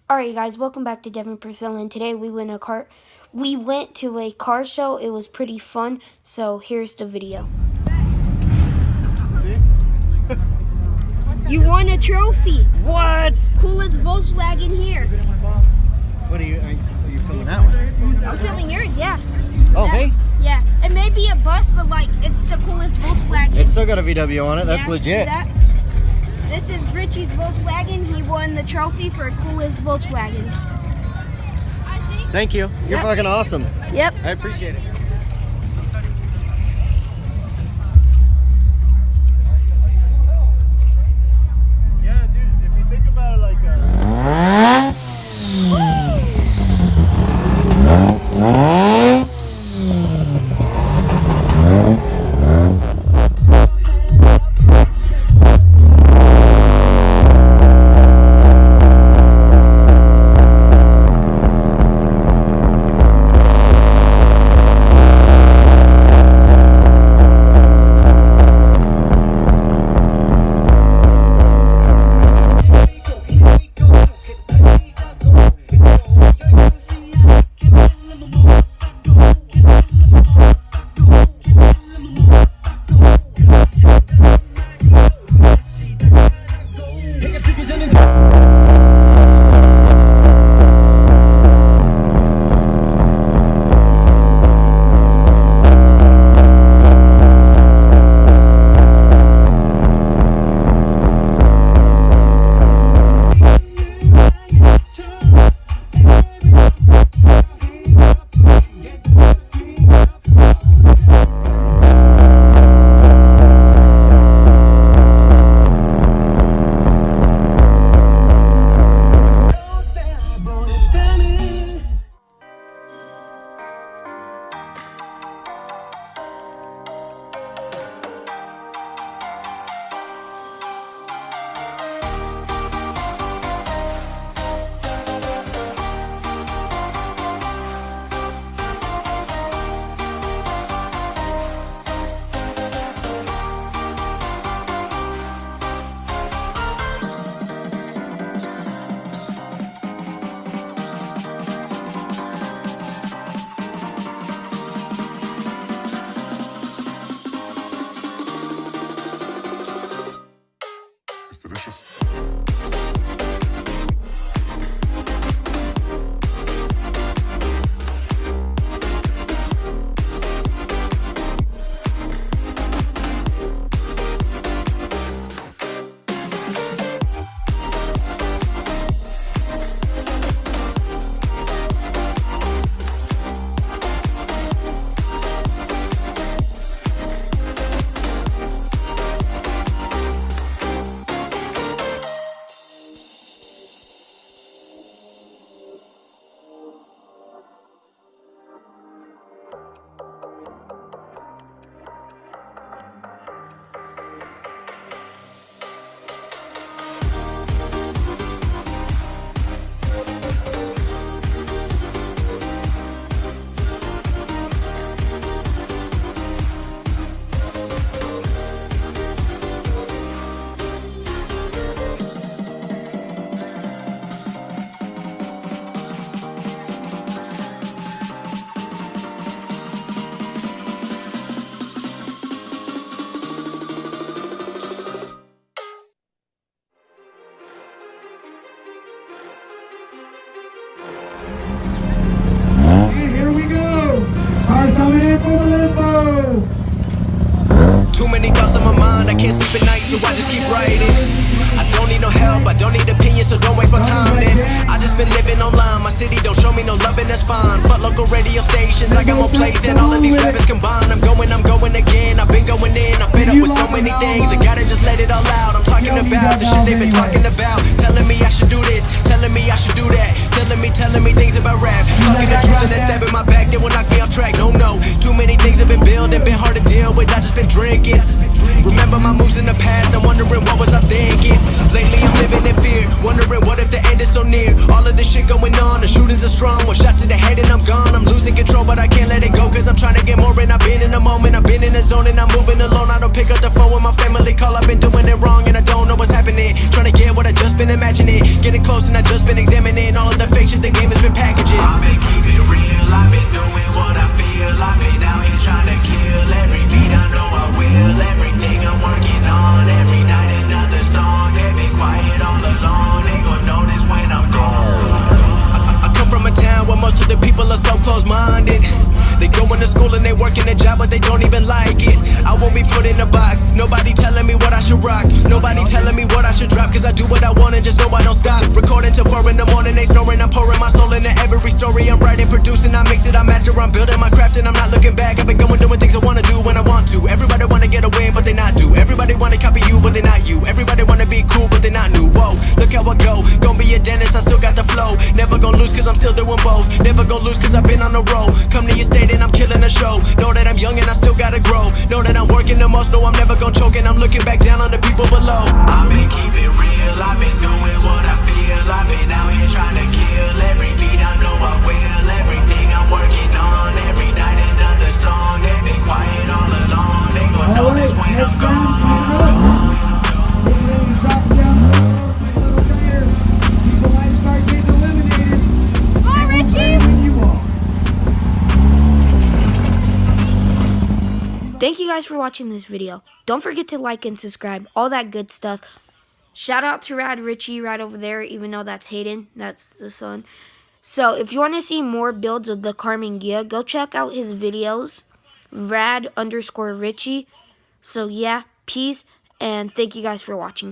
Alright guys, welcome back to Devin Priscilla, and today we went to a car show. It was pretty fun, so here's the video. You won a trophy. What? Coolest Volkswagen here. What are you filming that one? I'm filming yours, yeah. Oh, me? Yeah. It may be a bus, but like it's the coolest Volkswagen. It's still got a VW on it. That's Yeah, legit. see that? This is Richie's Volkswagen. He won the trophy for coolest Volkswagen. Thank you. You're fucking awesome. Yep. I appreciate it. Yeah, dude, if you think about it like It's delicious. Here we go. Cars coming in for the limbo. Too many thoughts on my mind, I can't sleep at night, so I just keep writing. I don't need no help, I don't need opinions, so don't waste my time then. I just been living online, my city don't show me no loving, that's fine. Fuck local radio stations, I got more plays than all of these rappers combined. I'm going again, I've been going in, I'm fed up with so many things, I gotta just let it all out. I'm talking about the shit they've been talking about, telling me I should do this, telling me I should do that, telling me things about rap, talking the truth and then stabbing my back, they will knock me off track. No, too many things have been building, been hard to deal with, I just been drinking. Remember my moves in the past, I'm wondering what was I thinking. Lately I'm living in fear, wondering what if the end is so near. All of this shit going on, the shootings are strong. One shot to the head and I'm gone. I'm losing control but I can't let it go, cause I'm trying to get more. And I've been in the moment, I've been in the zone, and I'm moving alone. I don't pick up the phone when my family call, I've been doing it wrong and I don't know what's happening. Trying to get what I just been imagining, getting close and I just been examining all they don't even like it. I won't be put in a box. Nobody telling me what I should rock. Nobody telling me what I should drop. Cause I do what I want and just know I don't stop. Recording till 4 in the morning, they snoring. I'm pouring my soul into every story. I'm writing, producing, I mix it, I master. I'm building my craft and I'm not looking back. I've been going doing things I wanna do when I want to. Everybody wanna get away, but they not do. Everybody wanna copy you, but they not you. Everybody wanna be cool, but they not new. Whoa, look how I go. Gonna be a dentist, I still got the flow. Never gonna lose cause I'm still doing both. Never gonna lose cause I've been on the road. Come to your state and I'm killing the show. Know that I'm young and I still gotta grow. Know that I'm working the most, know I'm never gonna choke. And I'm looking back down on the people below. I've been keeping real, I've been doing what I feel. I've been out here trying to kill every beat, I know I will. Everything I'm working on, every night another song. They've been quiet all along, they gon' All notice right, when next I'm round, gone. get ready to drop down the road, play a little tighter. People might start getting eliminated. Come on, Richie! You all. Thank you guys for watching this video. Don't forget to like and subscribe, all that good stuff. Shout out to Rad Richie right over there, even though that's Hayden, that's the son. So if you want to see more builds of the Karmann Ghia, go check out his videos, Rad_Richie. So yeah, peace, and thank you guys for watching.